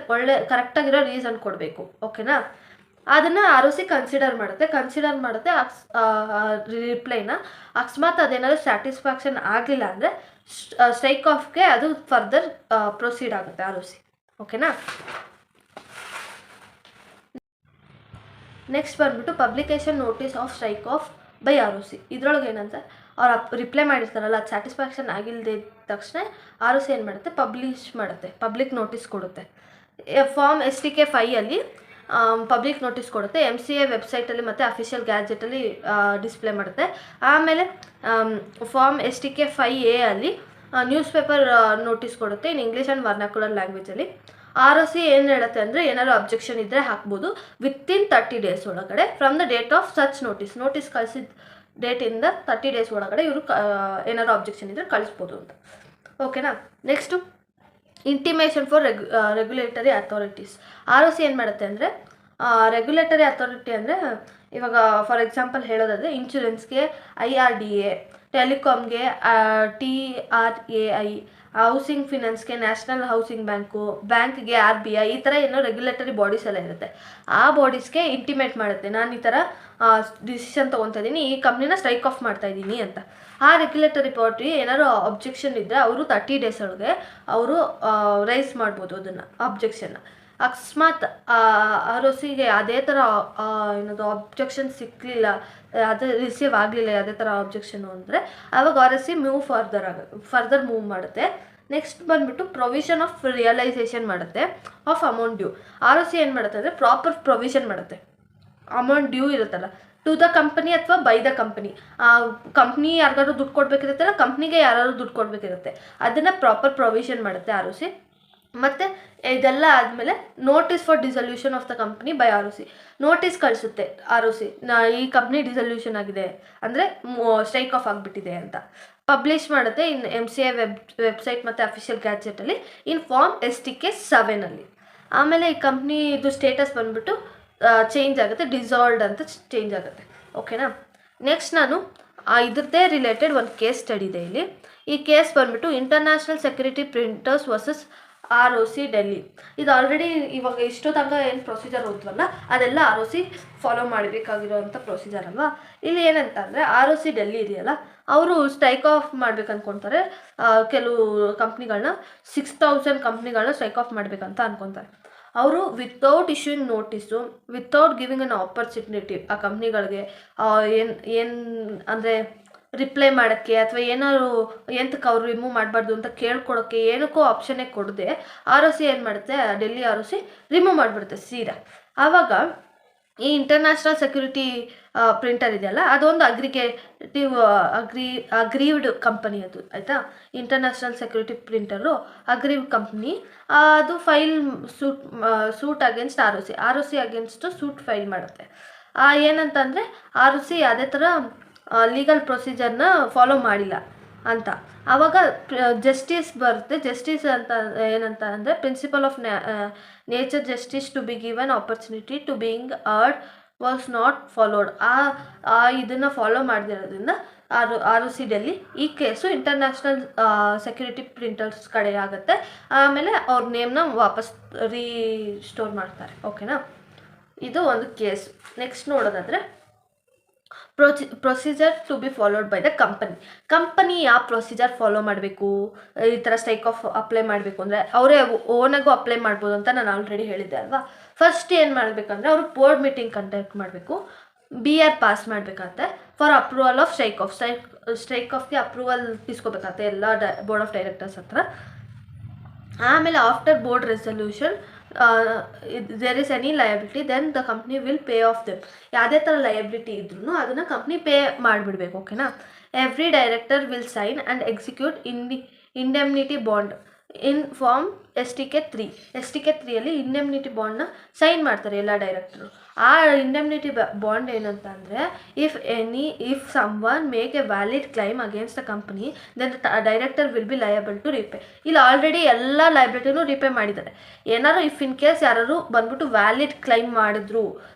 Speaker 1: ಕರೆಕ್ಟಾಗಿರೋ ರೀಸನ್ ಕೊಡಬೇಕು. ಓಕೆನಾ. ಅದನ್ನು ROC ಕನ್ಸಿಡರ್ ಮಾಡುತ್ತೆ ರಿಪ್ಲೈನ. ಅಕಸ್ಮಾತ್ ಅದೇನಾದರೂ ಸ್ಯಾಟಿಸ್ಫ್ಯಾಕ್ಷನ್ ಆಗಲಿಲ್ಲ ಅಂದರೆ ಸ್ಟ್ರೈಕ್ ಆಫ್ಗೆ ಅದು ಫರ್ದರ್ ಪ್ರೊಸೀಡ್ ಆಗುತ್ತೆ ROC. ಓಕೆನಾ. ನೆಕ್ಸ್ಟ್ ಬಂದ್ಬಿಟ್ಟು publication notice of strike of by ROC. ಇದ್ರೊಳಗೆ ಏನಂತ ಅವ್ರು ರಿಪ್ಲೈ ಮಾಡಿರ್ತಾರಲ್ಲ, ಅದು ಸ್ಯಾಟಿಸ್ಫ್ಯಾಕ್ಷನ್ ಆಗಿಲ್ಲದೆ ತಕ್ಷಣ ROC ಏನು ಮಾಡುತ್ತೆ, ಪಬ್ಲಿಷ್ ಮಾಡುತ್ತೆ, ಪಬ್ಲಿಕ್ ನೋಟಿಸ್ ಕೊಡುತ್ತೆ. ಫಾರ್ಮ್ STK 5ಅಲ್ಲಿ ಪಬ್ಲಿಕ್ ನೋಟಿಸ್ ಕೊಡುತ್ತೆ. MCA ವೆಬ್ಸೈಟಲ್ಲಿ ಮತ್ತು ಅಫಿಷಿಯಲ್ ಗ್ಯಾಜೆಟಲ್ಲಿ ಡಿಸ್ಪ್ಲೇ ಮಾಡುತ್ತೆ. ಆಮೇಲೆ ಫಾರ್ಮ್ STK 5A ಅಲ್ಲಿ ನ್ಯೂಸ್ ಪೇಪರ್ ನೋಟಿಸ್ ಕೊಡುತ್ತೆ ಇನ್ ಇಂಗ್ಲೀಷ್ ಆ್ಯಂಡ್ ವರ್ನಾಕ್ಯುಲರ್ ಲ್ಯಾಂಗ್ವೇಜಲ್ಲಿ. ROC ಏನು ಹೇಳುತ್ತೆ ಅಂದರೆ ಏನಾದ್ರು ಅಬ್ಜೆಕ್ಷನ್ ಇದ್ದರೆ ಹಾಕ್ಬೋದು ವಿತಿನ್ 30 ಡೇಸ್ ಒಳಗಡೆ from the date of such notice ಕಳಿಸಿದ ಡೇಟಿಂದ 30 ಡೇಸ್ ಒಳಗಡೆ ಇವರು ಏನಾದ್ರು ಅಬ್ಜೆಕ್ಷನ್ ಇದ್ದರೆ ಕಳಿಸ್ಬೋದು ಅಂತ. ಓಕೆನಾ. Next intimation for regulatory authorities. ROC ಏನು ಮಾಡುತ್ತೆ ಅಂದರೆ ರೆಗ್ಯುಲೇಟರಿ ಅಥಾರಿಟಿ ಅಂದರೆ ಇವಾಗ ಫಾರ್ ಎಕ್ಸಾಂಪಲ್ ಹೇಳೋದಾದರೆ ಇನ್ಶೂರೆನ್ಸ್ಗೆ IRDA, ಟೆಲಿಕಾಮ್ಗೆ TRAI, ಹೌಸಿಂಗ್ ಫಿನಾನ್ಸ್ಗೆ ನ್ಯಾಷನಲ್ ಹೌಸಿಂಗ್ ಬ್ಯಾಂಕ್ಗೆ RBI, ಈ ಥರ ಏನೋ ರೆಗ್ಯುಲೇಟರಿ ಬಾಡೀಸ್ ಎಲ್ಲ ಇರುತ್ತೆ. ಆ ಬಾಡೀಸ್ಗೆ ಇಂಟಿಮೇಟ್ ಮಾಡುತ್ತೆ, ನಾನು ಈ ಥರ ಡಿಸಿಷನ್ ತೊಗೊತಾ ಇದ್ದೀನಿ, ಈ ಕಂಪ್ನಿನ ಸ್ಟ್ರೈಕ್ ಆಫ್ ಮಾಡ್ತಾ ಇದ್ದೀನಿ ಅಂತ. ಆ ರೆಗ್ಯುಲೇಟರಿ ಬಾಡಿ ಏನಾದ್ರು ಅಬ್ಜೆಕ್ಷನ್ ಇದ್ದರೆ ಅವರು 30 ಡೇಸ್ ಒಳಗೆ ಅವರು ರೈಸ್ ಮಾಡ್ಬೋದು ಅದನ್ನು ಅಬ್ಜೆಕ್ಷನ್ನ. ಅಕಸ್ಮಾತ್ ROCಗೆ ಅದೇ ಥರ ಏನದು ಅಬ್ಜೆಕ್ಷನ್ ಸಿಕ್ಕಲಿಲ್ಲ, ಅದು ರಿಸೀವ್ ಆಗಲಿಲ್ಲ ಯಾವುದೇ ಥರ ಅಬ್ಜೆಕ್ಷನು ಅಂದರೆ ಆವಾಗ ROC ಫರ್ದರ್ ಮೂವ್ ಮಾಡುತ್ತೆ. ನೆಕ್ಸ್ಟ್ ಬಂದುಬಿಟ್ಟು ಪ್ರೊವಿಷನ್ ಆಫ್ ರಿಯಲೈಸೇಷನ್ ಮಾಡುತ್ತೆ ಆಫ್ ಅಮೌಂಟ್ ಡ್ಯೂ. ROC ಏನು ಮಾಡುತ್ತೆ ಅಂದರೆ ಪ್ರಾಪರ್ ಪ್ರೊವಿಷನ್ ಮಾಡುತ್ತೆ. ಅಮೌಂಟ್ ಡ್ಯೂ ಇರುತ್ತಲ್ಲ ಟು ದ ಕಂಪನಿ ಅಥವಾ ಬೈ ದ ಕಂಪನಿ, ಕಂಪ್ನಿ ಯಾರಿಗಾದ್ರು ದುಡ್ಡು ಕೊಡಬೇಕಿರುತ್ತಲ್ಲ, ಕಂಪ್ನಿಗೆ ಯಾರಾದ್ರು ದುಡ್ಡು ಕೊಡಬೇಕಿರುತ್ತೆ, ಅದನ್ನು ಪ್ರಾಪರ್ ಪ್ರೊವಿಷನ್ ಮಾಡುತ್ತೆ ROC. ಮತ್ತು ಇದೆಲ್ಲ ಆದಮೇಲೆ notice for dissolution of the company by ROC. Notice ಕಳಿಸುತ್ತೆ ROC, ಈ ಕಂಪ್ನಿ ಡಿಸಲ್ಯೂಷನ್ ಆಗಿದೆ ಅಂದರೆ ಸ್ಟ್ರೈಕ್ ಆಫ್ ಆಗಿಬಿಟ್ಟಿದೆ ಅಂತ. ಪಬ್ಲಿಷ್ ಮಾಡುತ್ತೆ ಇನ್ MCA ವೆಬ್ಸೈಟ್ ಮತ್ತು ಅಫಿಷಿಯಲ್ ಗ್ಯಾಜೆಟಲ್ಲಿ ಇನ್ ಫಾರ್ಮ್ STK 7ಅಲ್ಲಿ. ಆಮೇಲೆ ಈ ಕಂಪ್ನಿದು ಸ್ಟೇಟಸ್ ಬಂದುಬಿಟ್ಟು ಚೇಂಜ್ ಆಗುತ್ತೆ, ಡಿಸಾಲ್ವ್ಡ್ ಅಂತ ಚೇಂಜ್ ಆಗುತ್ತೆ. ಓಕೆನಾ. ನೆಕ್ಸ್ಟ್ ನಾನು ಇದ್ರದ್ದೇ ರಿಲೇಟೆಡ್ ಒಂದು ಕೇಸ್ ಸ್ಟಡಿ ಇದೆ ಇಲ್ಲಿ. ಈ ಕೇಸ್ ಬಂದುಬಿಟ್ಟು international security printers versus ROC Delhi. ಇದು ಆಲ್ರೆಡಿ ಇವಾಗ ಇಷ್ಟೋ ತನಕ ಏನು ಪ್ರೊಸೀಜರ್ ಹೋದ್ವಲ್ಲ ಅದೆಲ್ಲ ROC ಫಾಲೋ ಮಾಡಬೇಕಾಗಿರೋವಂಥ ಪ್ರೊಸೀಜರ್ ಅಲ್ವಾ. ಇಲ್ಲಿ ಏನಂತ ಅಂದರೆ ROC ಡೆಲ್ಲಿ ಇದೆಯಲ್ಲ, ಅವರು ಸ್ಟ್ರೈಕ್ ಆಫ್ ಮಾಡ್ಬೇಕು ಅಂದ್ಕೊತಾರೆ. ಕೆಲವು ಕಂಪ್ನಿಗಳನ್ನ 6000 ಕಂಪ್ನಿಗಳನ್ನ ಸ್ಟ್ರೈಕ್ ಆಫ್ ಮಾಡಬೇಕಂತ ಅಂದ್ಕೊತಾರೆ. ಅವರು without issuing notice, without giving an opportunity ಆ ಕಂಪ್ನಿಗಳಿಗೆ ಏನು ಅಂದರೆ ರಿಪ್ಲೈ ಮಾಡೋಕ್ಕೆ ಅಥವಾ ಏನಾದ್ರು ಎಂತಕ್ಕೆ ಅವ್ರು ರಿಮೂವ್ ಮಾಡಬಾರ್ದು ಅಂತ ಕೇಳ್ಕೊಳೋಕ್ಕೆ ಏನಕ್ಕೂ ಆಪ್ಷನ್ನೇ ಕೊಡದೆ ROC ಏನು ಮಾಡುತ್ತೆ, ಡೆಲ್ಲಿ ROC ರಿಮೂವ್ ಮಾಡಿಬಿಡುತ್ತೆ ಸೀದಾ. ಆವಾಗ ಈ ಇಂಟರ್ನ್ಯಾಷನಲ್ ಸೆಕ್ಯೂರಿಟಿ ಪ್ರಿಂಟರ್ ಇದೆಯಲ್ಲ, ಅದೊಂದು ಅಗ್ರೀವ್ಡ್ ಕಂಪನಿ ಅದು, ಆಯಿತಾ. International security printer aggrieved company. ಅದು file suit against ROC against suit file ಮಾಡುತ್ತೆ. ಏನಂತಂದರೆ ROC ಯಾವುದೇ ಥರ ಲೀಗಲ್ ಪ್ರೊಸೀಜರ್ನ ಫಾಲೋ ಮಾಡಿಲ್ಲ ಅಂತ. ಆವಾಗ ಜಸ್ಟಿಸ್ ಬರುತ್ತೆ. ಜಸ್ಟಿಸ್ ಅಂತ ಏನಂತ ಅಂದರೆ principle of nature justice to be given opportunity to being heard was not followed. ಇದನ್ನು ಫಾಲೋ ಮಾಡದಿರೋದ್ರಿಂದ ROC ಡೆಲ್ಲಿ ಈ ಕೇಸು ಇಂಟರ್ನ್ಯಾಷನಲ್ ಸೆಕ್ಯೂರಿಟಿ ಪ್ರಿಂಟರ್ಸ್ ಕಡೆ ಆಗುತ್ತೆ. ಆಮೇಲೆ ಅವ್ರ ನೇಮ್ನ ವಾಪಸ್ ರೀಸ್ಟೋರ್ ಮಾಡ್ತಾರೆ. ಓಕೆನಾ. ಇದು ಒಂದು ಕೇಸ್. ನೆಕ್ಸ್ಟ್ ನೋಡೋದಾದರೆ procedure to be followed by the company ಯಾವ ಪ್ರೊಸೀಜರ್ ಫಾಲೋ ಮಾಡಬೇಕು, ಈ ಥರ ಸ್ಟ್ರೈಕ್ ಆಫ್ ಅಪ್ಲೈ ಮಾಡಬೇಕು ಅಂದರೆ ಅವರೇ ಓನಾಗೂ ಅಪ್ಲೈ ಮಾಡ್ಬೋದು ಅಂತ ನಾನು ಆಲ್ರೆಡಿ ಹೇಳಿದ್ದೆ ಅಲ್ವಾ. ಫಸ್ಟ್ ಏನು ಮಾಡಬೇಕಂದ್ರೆ ಅವರು ಬೋರ್ಡ್ ಮೀಟಿಂಗ್ ಕಂಡಕ್ಟ್ ಮಾಡಬೇಕು. BR ಪಾಸ್ ಮಾಡಬೇಕಾಗತ್ತೆ ಫಾರ್ ಅಪ್ರೂವಲ್ ಆಫ್ ಸ್ಟ್ರೈಕ್ ಆಫ್ಗೆ ಅಪ್ರೂವಲ್ ಇಸ್ಕೋಬೇಕಾಗತ್ತೆ ಎಲ್ಲ ಬೋರ್ಡ್ ಆಫ್ ಡೈರೆಕ್ಟರ್ಸ್ ಹತ್ರ. ಆಮೇಲೆ after board resolution there is any liability then the company will pay of them. ಯಾವುದೇ ಥರ ಲಯಬಿಲಿಟಿ ಇದ್ರೂ ಅದನ್ನು ಕಂಪ್ನಿ ಪೇ ಮಾಡಿಬಿಡ್ಬೇಕು. ಓಕೆನಾ. Every director will sign and execute indemnity bond in form STK 3. STK 3 indemnity ಬಾಂಡ್ನ sign ಮಾಡ್ತಾರೆ ಎಲ್ಲ director. ಆ ಇಂಡೆಮ್ನಿಟಿ ಬಾಂಡ್ ಏನಂತ ಅಂದರೆ if someone make a valid claim against the company then director will be liable to repay. ಇಲ್ಲಿ already ಎಲ್ಲ ಲಯಬಿಲಿಟಿನೂ repay ಮಾಡಿದ್ದಾರೆ. ಏನಾದ್ರು ಇಫ್ ಇನ್ ಕೇಸ್ ಯಾರು ಬಂದ್ಬಿಟ್ಟು ವ್ಯಾಲಿಡ್ ಕ್ಲೈಮ್ ಮಾಡಿದ್ರು,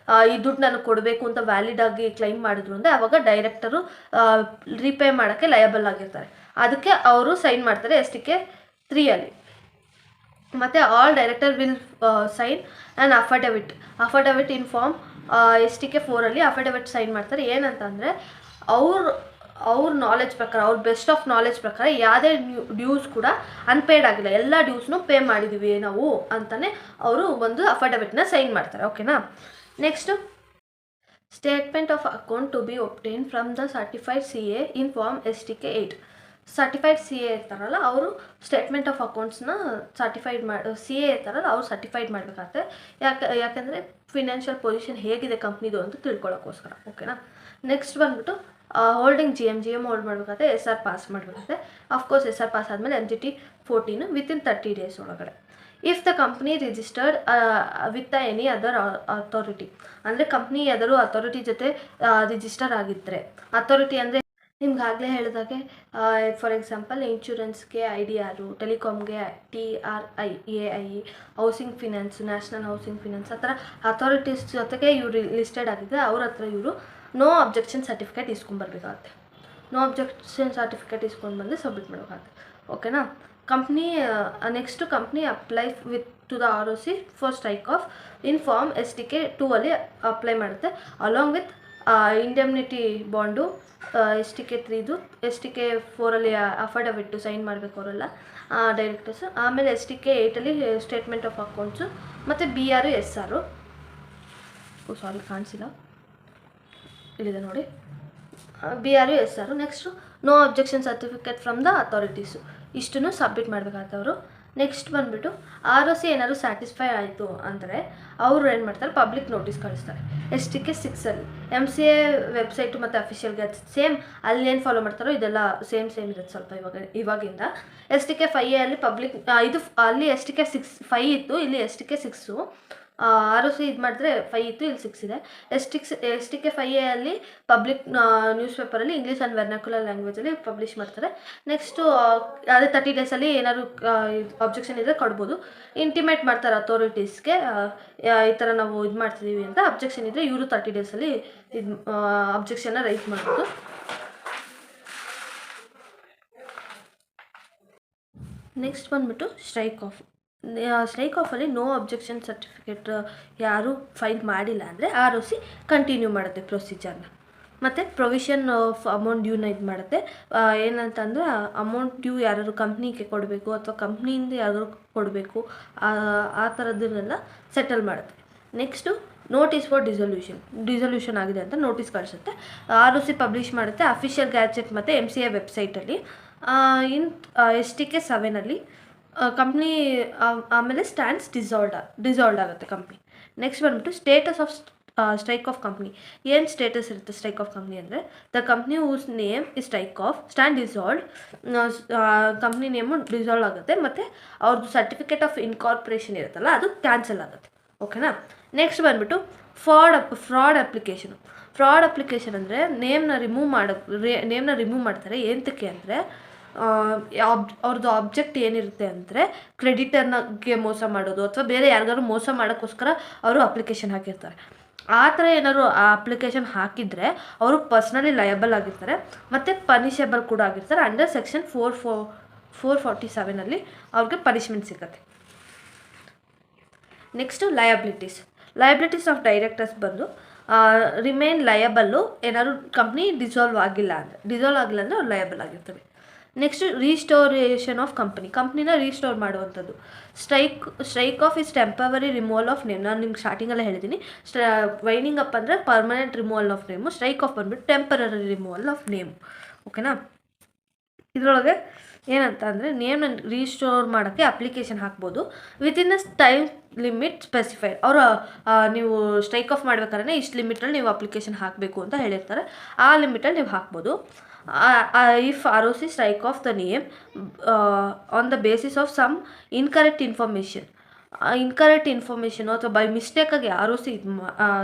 Speaker 1: ಈ ದುಡ್ಡು ನನಗೆ ಕೊಡಬೇಕು ಅಂತ ವ್ಯಾಲಿಡ್ ಆಗಿ ಕ್ಲೈಮ್ ಮಾಡಿದ್ರು ಅಂದರೆ ಅವಾಗ ಡೈರೆಕ್ಟರು ರಿಪೇ ಮಾಡೋಕ್ಕೆ ಲಯಬಲ್ ಆಗಿರ್ತಾರೆ. ಅದಕ್ಕೆ ಅವರು ಸೈನ್ ಮಾಡ್ತಾರೆ STK 3. ಮತ್ತು all director will sign and affidavit in form STK 4 affidavit sign ಮಾಡ್ತಾರೆ. ಏನಂತಂದರೆ ಅವ್ರ ನಾಲೆಜ್ ಪ್ರಕಾರ, ಅವ್ರ ಬೆಸ್ಟ್ ಆಫ್ ನಾಲೆಜ್ ಪ್ರಕಾರ ಯಾವುದೇ ಡ್ಯೂಸ್ ಕೂಡ ಅನ್ಪೇಯ್ಡ್ ಆಗಿಲ್ಲ, ಎಲ್ಲ ಡ್ಯೂಸ್ನು ಪೇ ಮಾಡಿದ್ದೀವಿ ನಾವು ಅಂತಲೇ ಅವರು ಒಂದು ಅಫಿಡವಿಟ್ನ ಸೈನ್ ಮಾಡ್ತಾರೆ. ಓಕೆನಾ. Next statement of account to be obtain from the certified CA in form STK 8. Certified CA ಇರ್ತಾರಲ್ಲ ಅವರು ಸ್ಟೇಟ್ಮೆಂಟ್ ಆಫ್ ಅಕೌಂಟ್ಸ್ನ CA ಇರ್ತಾರಲ್ಲ ಅವ್ರು ಸರ್ಟಿಫೈಡ್ ಮಾಡಬೇಕಾಗತ್ತೆ. ಯಾಕೆಂದರೆ ಫಿನಾನ್ಷಿಯಲ್ ಪೊಸಿಷನ್ ಹೇಗಿದೆ ಕಂಪ್ನಿದು ಅಂತ ತಿಳ್ಕೊಳ್ಳೋಕ್ಕೋಸ್ಕರ. ಓಕೆನಾ. ನೆಕ್ಸ್ಟ್ ಬಂದ್ಬಿಟ್ಟು ಹೋಲ್ಡಿಂಗ್ GM ಹೋಲ್ಡ್ ಮಾಡಬೇಕಾಗುತ್ತೆ. SR ಪಾಸ್ ಮಾಡಬೇಕಾಗುತ್ತೆ. ಅಫ್ಕೋರ್ಸ್ SR ಪಾಸ್ ಆದಮೇಲೆ MGT 14 ವಿತಿನ್ 30 ಡೇಸ್ ಒಳಗಡೆ. If the company registered with any other authority, ಅಂದರೆ ಕಂಪ್ನಿ ಯಾವ್ದಾದ್ರು ಅಥಾರಿಟಿ ಜೊತೆ ರಿಜಿಸ್ಟರ್ ಆಗಿದ್ದರೆ, ಅಥಾರಿಟಿ ಅಂದರೆ ನಿಮ್ಗಾಗಲೇ ಹೇಳಿದಾಗೆ ಫಾರ್ ಎಕ್ಸಾಂಪಲ್ ಇನ್ಶೂರೆನ್ಸ್ಗೆ IDR, ಟೆಲಿಕಾಮ್ಗೆ TRIAI, housing finance, national housing finance, ಆ ಥರ ಅಥಾರಿಟೀಸ್ ಜೊತೆಗೆ ಇವರು ಲಿಸ್ಟೆಡ್ ಆಗಿದ್ದರೆ ಅವ್ರ ಹತ್ರ ಇವರು ನೋ ಅಬ್ಜೆಕ್ಷನ್ ಸರ್ಟಿಫಿಕೇಟ್ ಇಸ್ಕೊಂಬರ್ಬೇಕಾಗತ್ತೆ. ನೋ ಅಬ್ಜೆಕ್ಷನ್ ಸರ್ಟಿಫಿಕೇಟ್ ಇಸ್ಕೊಂಡು ಬಂದು ಸಬ್ಮಿಟ್ ಮಾಡಬೇಕಾಗತ್ತೆ. ಓಕೆನಾ. Company next company apply to the ROC for strike off in form STK 2 apply ಮಾಡುತ್ತೆ along with indemnity bond STK 3 STK 4 affidavit sign ಮಾಡಬೇಕು ಅವರೆಲ್ಲ ಡೈರೆಕ್ಟರ್ಸು. ಆಮೇಲೆ STK 8 ಸ್ಟೇಟ್ಮೆಂಟ್ ಆಫ್ ಅಕೌಂಟ್ಸು ಮತ್ತು BR SR. Sorry ಕಾಣಿಸಿಲ್ಲ, ಇಲ್ಲಿದೆ ನೋಡಿ, BR SR. Next no objection certificate from the authorities, ಇಷ್ಟನ್ನು submit ಮಾಡಬೇಕಾಗತ್ತೆ ಅವರು. ನೆಕ್ಸ್ಟ್ ಬಂದುಬಿಟ್ಟು ROC ಏನಾದ್ರು ಸ್ಯಾಟಿಸ್ಫೈ ಆಯಿತು ಅಂದರೆ ಅವರು ಏನು ಮಾಡ್ತಾರೆ, ಪಬ್ಲಿಕ್ ನೋಟಿಸ್ ಕಳಿಸ್ತಾರೆ. STK 6 MCA ವೆಬ್ಸೈಟು ಮತ್ತು ಅಫಿಷಿಯಲ್ಗೆ ಸೇಮ್ ಅಲ್ಲಿ ಏನು ಫಾಲೋ ಮಾಡ್ತಾರೋ ಇದೆಲ್ಲ ಸೇಮ್ ಇರುತ್ತೆ ಸ್ವಲ್ಪ ಇವಾಗಿಂದ. STK 5 ಪಬ್ಲಿಕ್ ಇದು ಅಲ್ಲಿ STK 5 ಇತ್ತು, ಇಲ್ಲಿ STK 6. ROC ಇದು ಮಾಡಿದ್ರೆ 5 ಇತ್ತು, ಇಲ್ಲಿ 6 ಇದೆ. STK 5 ಪಬ್ಲಿಕ್ ನ್ಯೂಸ್ ಪೇಪರಲ್ಲಿ ಇಂಗ್ಲೀಷ್ ಆ್ಯಂಡ್ ವೆರ್ನಾಕ್ಯುಲರ್ ಲ್ಯಾಂಗ್ವೇಜಲ್ಲಿ ಪಬ್ಲಿಷ್ ಮಾಡ್ತಾರೆ. ನೆಕ್ಸ್ಟು ಅದೇ 30 ಡೇಸಲ್ಲಿ ಏನಾದ್ರು ಅಬ್ಜೆಕ್ಷನ್ ಇದ್ದರೆ ಕೊಡ್ಬೋದು. ಇಂಟಿಮೇಟ್ ಮಾಡ್ತಾರೆ ಅಥಾರಿಟೀಸ್ಗೆ ಈ ಥರ ನಾವು ಇದು ಮಾಡ್ತಿದ್ದೀವಿ ಅಂತ. ಅಬ್ಜೆಕ್ಷನ್ ಇದ್ದರೆ ಇವರು 30 ಡೇಸಲ್ಲಿ ಇದು ಅಬ್ಜೆಕ್ಷನ್ನ ರೈಸ್ ಮಾಡ್ಬೋದು. ನೆಕ್ಸ್ಟ್ ಬಂದುಬಿಟ್ಟು ಸ್ಟ್ರೈಕ್ ಆಫಲ್ಲಿ ನೋ ಅಬ್ಜೆಕ್ಷನ್ ಸರ್ಟಿಫಿಕೇಟ್ ಯಾರು ಫೈಲ್ ಮಾಡಿಲ್ಲ ಅಂದರೆ ROC ಕಂಟಿನ್ಯೂ ಮಾಡುತ್ತೆ ಪ್ರೊಸೀಜರ್ನ. ಮತ್ತು ಪ್ರೊವಿಷನ್ ಆಫ್ ಅಮೌಂಟ್ ಡ್ಯೂನ ಇದು ಮಾಡುತ್ತೆ. ಏನಂತಂದರೆ ಅಮೌಂಟ್ ಡ್ಯೂ ಯಾರಾದ್ರು ಕಂಪ್ನಿಗೆ ಕೊಡಬೇಕು ಅಥವಾ ಕಂಪ್ನಿಯಿಂದ ಯಾರಾದ್ರು ಕೊಡಬೇಕು, ಆ ಥರದ್ದನ್ನೆಲ್ಲ ಸೆಟಲ್ ಮಾಡುತ್ತೆ. ನೆಕ್ಸ್ಟು ನೋಟಿಸ್ ಫಾರ್ ಡಿಸಲ್ಯೂಷನ್ ಆಗಿದೆ ಅಂತ ನೋಟಿಸ್ ಕಳಿಸುತ್ತೆ. ROC ಪಬ್ಲಿಷ್ ಮಾಡುತ್ತೆ ಅಫಿಷಿಯಲ್ ಗ್ಯಾಜೆಟ್ ಮತ್ತು MCA ವೆಬ್ಸೈಟಲ್ಲಿ. ಇನ್ STK 7 ಕಂಪ್ನಿ ಆಮೇಲೆ ಸ್ಟ್ಯಾಂಡ್ಸ್ ಡಿಸಾಲ್ಡ್ ಆಗುತ್ತೆ ಕಂಪ್ನಿ. ನೆಕ್ಸ್ಟ್ ಬಂದ್ಬಿಟ್ಟು status of strike off company. ಏನು ಸ್ಟೇಟಸ್ ಇರುತ್ತೆ ಸ್ಟ್ರೈಕ್ ಆಫ್ ಕಂಪ್ನಿ ಅಂದರೆ the company whose name is strike off stand dissolved. Company name dissolve ಆಗುತ್ತೆ ಮತ್ತು ಅವ್ರದ್ದು ಸರ್ಟಿಫಿಕೇಟ್ ಆಫ್ ಇನ್ಕಾರ್ಪೊರೇಷನ್ ಇರುತ್ತಲ್ಲ ಅದು ಕ್ಯಾನ್ಸಲ್ ಆಗುತ್ತೆ. ಓಕೆನಾ. ನೆಕ್ಸ್ಟ್ ಬಂದ್ಬಿಟ್ಟು ಫ್ರಾಡ್ ಅಪ್ಲಿಕೇಶನ್ ಅಂದರೆ ನೇಮ್ನ ರಿಮೂವ್ ಮಾಡ್ತಾರೆ. ಏನಕ್ಕೆ ಅಂದರೆ ಅವ್ರದ್ದು ಆಬ್ಜೆಕ್ಟ್ ಏನಿರುತ್ತೆ ಅಂದರೆ ಕ್ರೆಡಿಟರ್ನಾಗೆ ಮೋಸ ಮಾಡೋದು ಅಥವಾ ಬೇರೆ ಯಾರಿಗಾದ್ರು ಮೋಸ ಮಾಡೋಕ್ಕೋಸ್ಕರ ಅವರು ಅಪ್ಲಿಕೇಶನ್ ಹಾಕಿರ್ತಾರೆ. ಆ ಥರ ಏನಾದ್ರು ಆ ಅಪ್ಲಿಕೇಶನ್ ಹಾಕಿದರೆ ಅವರು ಪರ್ಸ್ನಲಿ ಲಯಬಲ್ ಆಗಿರ್ತಾರೆ ಮತ್ತು ಪನಿಷಬಲ್ ಕೂಡ ಆಗಿರ್ತಾರೆ. ಅಂಡರ್ ಸೆಕ್ಷನ್ 447 ಅವ್ರಿಗೆ ಪನಿಷ್ಮೆಂಟ್ ಸಿಗುತ್ತೆ. ನೆಕ್ಸ್ಟು ಲಯಬಿಲಿಟೀಸ್ ಆಫ್ ಡೈರೆಕ್ಟರ್ಸ್ ಬಂದು ರಿಮೇನ್ ಲಯಬಲ್ಲು ಏನಾದ್ರು ಕಂಪ್ನಿ ಡಿಸಾಲ್ವ್ ಆಗಿಲ್ಲ ಅಂದರೆ ಅವ್ರು ಲಯಬಲ್ ಆಗಿರ್ತಾರೆ. ನೆಕ್ಸ್ಟ್ ರೀಸ್ಟೋರೇಷನ್ ಆಫ್ ಕಂಪ್ನಿನ ರೀಸ್ಟೋರ್ ಮಾಡುವಂಥದ್ದು. Strike of is temporary removal of name. ನಾನು ನಿಮ್ಗೆ ಸ್ಟಾರ್ಟಿಂಗಲ್ಲೇ ಹೇಳಿದ್ದೀನಿ, ವೈನಿಂಗ್ ಅಪ್ ಅಂದರೆ permanent removal of name, strike of ಬಂದ್ಬಿಟ್ಟು ಟೆಂಪರರಿ ರಿಮೂವಲ್ ಆಫ್ ನೇಮ್. ಓಕೆನಾ? ಇದರೊಳಗೆ ಏನಂತ ಅಂದರೆ ನೇಮ್ನ ರೀಸ್ಟೋರ್ ಮಾಡೋಕ್ಕೆ ಅಪ್ಲಿಕೇಶನ್ ಹಾಕ್ಬೋದು ವಿತಿನ್ ಅ ಟೈಮ್ ಲಿಮಿಟ್ ಸ್ಪೆಸಿಫೈಡ್. ಅವರು ನೀವು ಸ್ಟ್ರೈಕ್ ಆಫ್ ಮಾಡ್ಬೇಕಾದ್ರೆ ಇಷ್ಟು ಲಿಮಿಟಲ್ಲಿ ನೀವು ಅಪ್ಲಿಕೇಶನ್ ಹಾಕಬೇಕು ಅಂತ ಹೇಳಿರ್ತಾರೆ, ಆ ಲಿಮಿಟಲ್ಲಿ ನೀವು ಹಾಕ್ಬೋದು. If ROC strike off the name on the basis of some incorrect information ಅಥವಾ ಬೈ ಮಿಸ್ಟೇಕಾಗಿ ROC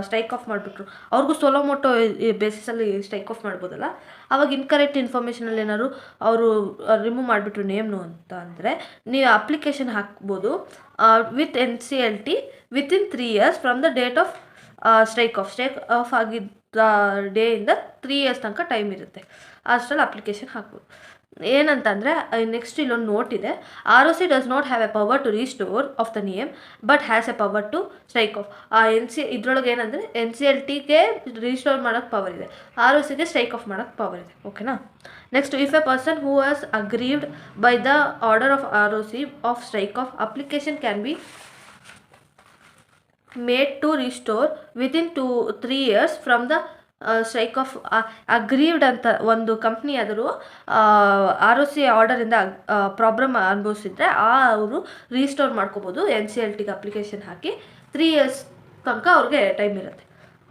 Speaker 1: ಸ್ಟ್ರೈಕ್ ಆಫ್ ಮಾಡಿಬಿಟ್ರು, ಅವ್ರಿಗೂ ಸೋಲೋ ಮೋಟೋ ಬೇಸಿಸಲ್ಲಿ ಸ್ಟ್ರೈಕ್ ಆಫ್ ಮಾಡ್ಬೋದಲ್ಲ, ಆವಾಗ ಇನ್ಕರೆಕ್ಟ್ ಇನ್ಫಾರ್ಮೇಷನಲ್ಲಿ ಏನಾದ್ರು ಅವರು ರಿಮೂವ್ ಮಾಡಿಬಿಟ್ರು ನೇಮ್ನು ಅಂತ ಅಂದರೆ ನೀವು ಅಪ್ಲಿಕೇಶನ್ ಹಾಕ್ಬೋದು with NCLT within 3 years from the date of strike of ಆಗಿದ್ದ ಡೇಯಿಂದ 3 years ತನಕ ಟೈಮ್ ಇರುತ್ತೆ. ಅಷ್ಟರಲ್ಲಿ ಅಪ್ಲಿಕೇಶನ್ ಹಾಕ್ಬೋದು. ಏನಂತಂದರೆ ನೆಕ್ಸ್ಟ್ ಇಲ್ಲೊಂದು ನೋಟ್ ಇದೆ, ROC does not have a power to restore off the name but has a power to strike off. ಇದ್ರೊಳಗೆ ಏನಂದರೆ NCLTಗೆ ರೀಸ್ಟೋರ್ ಮಾಡೋಕ್ಕೆ ಪವರ್ ಇದೆ, ROCಗೆ ಸ್ಟ್ರೈಕ್ ಆಫ್ ಮಾಡೋಕ್ಕೆ ಪವರ್ ಇದೆ. ಓಕೆನಾ? Next, if a person who has aggrieved by the order of ROC of strike off, application can be made to restore within 2-3 years from the strike off. Aggrieved ಅಂತ ಒಂದು company ಆದರೂ ROC ಆರ್ಡರಿಂದ problem ಅನುಭವಿಸಿದ್ರೆ ಅವರು restore ಮಾಡ್ಕೋಬೋದು NCLTಗೆ application ಹಾಕಿ. 3 years ತನಕ ಅವ್ರಿಗೆ time ಇರುತ್ತೆ.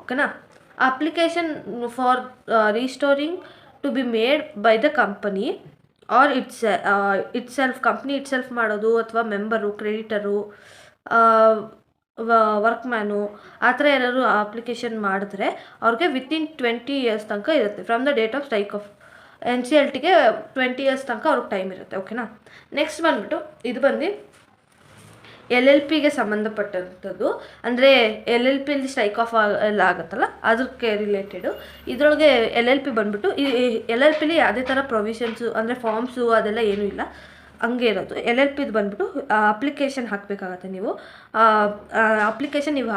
Speaker 1: ಓಕೆನಾ? Application for restoring to be made by the company or company itself ಮಾಡೋದು, ಅಥವಾ ಮೆಂಬರು, ಕ್ರೆಡಿಟರು, ವರ್ಕ್ಮ್ಯಾನು ಆ ಥರ ಯಾರು ಅಪ್ಲಿಕೇಶನ್ ಮಾಡಿದ್ರೆ ಅವ್ರಿಗೆ ವಿತಿನ್ 20 years ತನಕ ಇರುತ್ತೆ from the date of strike off. NCLTಗೆ 20 years ತನಕ ಅವ್ರಿಗೆ ಟೈಮ್ ಇರುತ್ತೆ. ಓಕೆನಾ? ನೆಕ್ಸ್ಟ್ ಬಂದುಬಿಟ್ಟು ಇದು ಬಂದು LLPಗೆ ಸಂಬಂಧಪಟ್ಟಂಥದ್ದು, ಅಂದರೆ LLPಲಿ ಸ್ಟ್ರೈಕ್ ಆಫ್ ಎಲ್ಲ ಆಗುತ್ತಲ್ಲ ಅದಕ್ಕೆ ರಿಲೇಟೆಡು. ಇದರೊಳಗೆ LLP ಬಂದುಬಿಟ್ಟು LLPಲಿ ಯಾವುದೇ ಥರ ಪ್ರೊವಿಷನ್ಸು ಅಂದರೆ ಫಾರ್ಮ್ಸು ಅದೆಲ್ಲ ಏನೂ ಇಲ್ಲ, ಹಂಗೆ ಇರೋದು. LLPದು ಬಂದುಬಿಟ್ಟು ಅಪ್ಲಿಕೇಶನ್ ಹಾಕಬೇಕಾಗತ್ತೆ. ನೀವು ಅಪ್ಲಿಕೇಶನ್ ನೀವು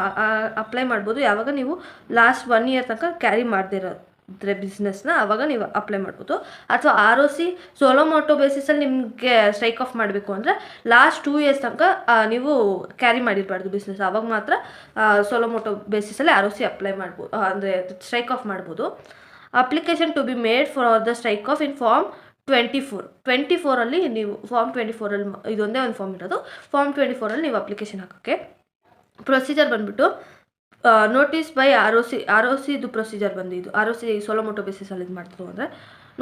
Speaker 1: ಅಪ್ಲೈ ಮಾಡ್ಬೋದು ಯಾವಾಗ ನೀವು ಲಾಸ್ಟ್ 1 year ತನಕ ಕ್ಯಾರಿ ಮಾಡದಿರೋದ್ರೆ ಬಿಸ್ನೆಸ್ನ, ಆವಾಗ ನೀವು ಅಪ್ಲೈ ಮಾಡ್ಬೋದು. ಅಥವಾ ROC ಸೋಲೋ ಮೋಟೋ ಬೇಸಿಸಲ್ಲಿ ನಿಮಗೆ ಸ್ಟ್ರೈಕ್ ಆಫ್ ಮಾಡಬೇಕು ಅಂದರೆ ಲಾಸ್ಟ್ 2 years ತನಕ ನೀವು ಕ್ಯಾರಿ ಮಾಡಿರಬಾರ್ದು ಬಿಸ್ನೆಸ್, ಆವಾಗ ಮಾತ್ರ ಸೋಲೋ ಮೋಟೋ ಬೇಸಿಸಲ್ಲಿ ROC ಅಪ್ಲೈ ಮಾಡ್ಬೋದು, ಅಂದರೆ ಸ್ಟ್ರೈಕ್ ಆಫ್ ಮಾಡ್ಬೋದು. Application to be made for the strike off in form 24 ನೀವು ಫಾರ್ಮ್ 24 ಇದೊಂದೇ ಒಂದು ಫಾರ್ಮ್ ಇರೋದು. ಫಾರ್ಮ್ 24 ನೀವು ಅಪ್ಲಿಕೇಶನ್ ಹಾಕೋಕ್ಕೆ ಪ್ರೊಸೀಜರ್ ಬಂದುಬಿಟ್ಟು ನೋಟಿಸ್ ಬೈ ROCದು ಪ್ರೊಸೀಜರ್ ಬಂದು ಇದು ROC ಸೋಲೋ ಮೋಟೋ ಬೇಸಿಸಲ್ಲಿ ಇದು ಮಾಡ್ತಾರೆ ಅಂದರೆ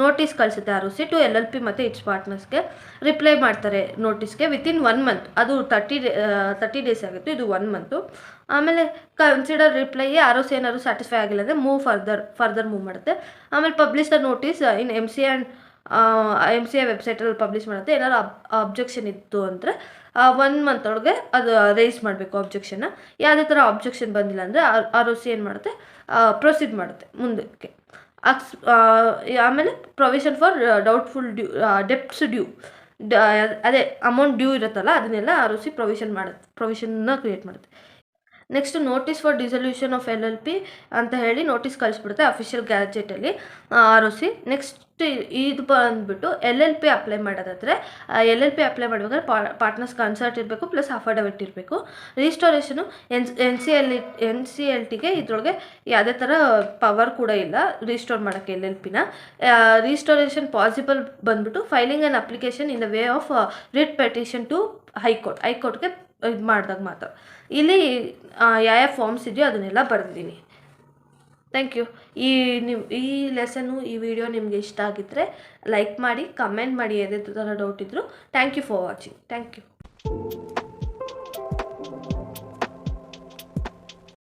Speaker 1: ನೋಟಿಸ್ ಕಳಿಸುತ್ತೆ ROC ಟು LLP ಮತ್ತು ಇಟ್ಸ್ ಪಾರ್ಟ್ನರ್ಸ್ಗೆ. ರಿಪ್ಲೈ ಮಾಡ್ತಾರೆ ನೋಟಿಸ್ಗೆ ವಿತಿನ್ 1 month. ಅದು 30 days ಆಗುತ್ತೆ, ಇದು 1 month. ಆಮೇಲೆ ಕನ್ಸಿಡರ್ ರಿಪ್ಲೈಗೆ ROC ಏನಾದ್ರು ಸ್ಯಾಟಿಸ್ಫೈ ಆಗಿಲ್ಲ ಅಂದರೆ ಫರ್ದರ್ ಮೂವ್ ಮಾಡುತ್ತೆ. ಆಮೇಲೆ publish the notice in MCA ವೆಬ್ಸೈಟಲ್ಲಿ ಪಬ್ಲಿಷ್ ಮಾಡುತ್ತೆ. ಏನಾದ್ರು ಅಬ್ಜೆಕ್ಷನ್ ಇತ್ತು ಅಂದರೆ 1 month ಒಳಗೆ ಅದು ರೈಸ್ ಮಾಡಬೇಕು ಅಬ್ಜೆಕ್ಷನ್ನ. ಯಾವುದೇ ಥರ ಅಬ್ಜೆಕ್ಷನ್ ಬಂದಿಲ್ಲ ಅಂದರೆ ROC ಏನು ಮಾಡುತ್ತೆ, ಪ್ರೊಸೀಡ್ ಮಾಡುತ್ತೆ ಮುಂದಕ್ಕೆ. ಆಮೇಲೆ ಪ್ರೊವಿಷನ್ ಫಾರ್ ಡೌಟ್ಫುಲ್ ಡೆಪ್ಟ್ಸ್ ಡ್ಯೂ, ಅದೇ ಅಮೌಂಟ್ ಡ್ಯೂ ಇರುತ್ತಲ್ಲ ಅದನ್ನೆಲ್ಲ ROC ಪ್ರೊವಿಷನ್ನ ಕ್ರಿಯೇಟ್ ಮಾಡುತ್ತೆ. Next, notice for dissolution of LLP ಅಂತ ಹೇಳಿ ನೋಟಿಸ್ ಕಳಿಸ್ಬಿಡುತ್ತೆ ಅಫಿಷಿಯಲ್ ಗ್ಯಾಜೆಟಲ್ಲಿ ROC. ನೆಕ್ಸ್ಟ್ ಇದು ಬಂದುಬಿಟ್ಟು LLP ಅಪ್ಲೈ ಮಾಡೋದಾದರೆ LLP ಅಪ್ಲೈ ಮಾಡಬೇಕಾದ್ರೆ ಪಾರ್ಟ್ನರ್ಸ್ ಕನ್ಸರ್ಟ್ ಇರಬೇಕು, ಪ್ಲಸ್ ಅಫಿಡವಿಟ್ ಇರಬೇಕು. ರಿಜಿಸ್ಟೋರೇಷನು NCLTಗೆ ಇದರೊಳಗೆ ಯಾವುದೇ ಥರ ಪವರ್ ಕೂಡ ಇಲ್ಲ ರಿಜಿಸ್ಟೋರ್ ಮಾಡೋಕ್ಕೆ LLPನ. ರಿಜಿಸ್ಟೋರೇಷನ್ ಪಾಸಿಬಲ್ ಬಂದುಬಿಟ್ಟು filing an application in the way of writ petition to ಹೈಕೋರ್ಟ್ಗೆ ಇದು ಮಾಡಿದಾಗ ಮಾತ್ರ. ಇಲ್ಲಿ ಯಾವ ಫಾರ್ಮ್ಸ್ ಇದೆಯೋ ಅದನ್ನೆಲ್ಲ ಬರೆದಿದ್ದೀನಿ. Thank you. ಈ ಲೆಸನ್ನು, ಈ ವಿಡಿಯೋ ನಿಮಗೆ ಇಷ್ಟ ಆಗಿದ್ದರೆ ಲೈಕ್ ಮಾಡಿ, ಕಮೆಂಟ್ ಮಾಡಿ, ಯಾವುದೇ ಥರ ಡೌಟ್ ಇದ್ದರೂ. Thank you for watching. Thank you.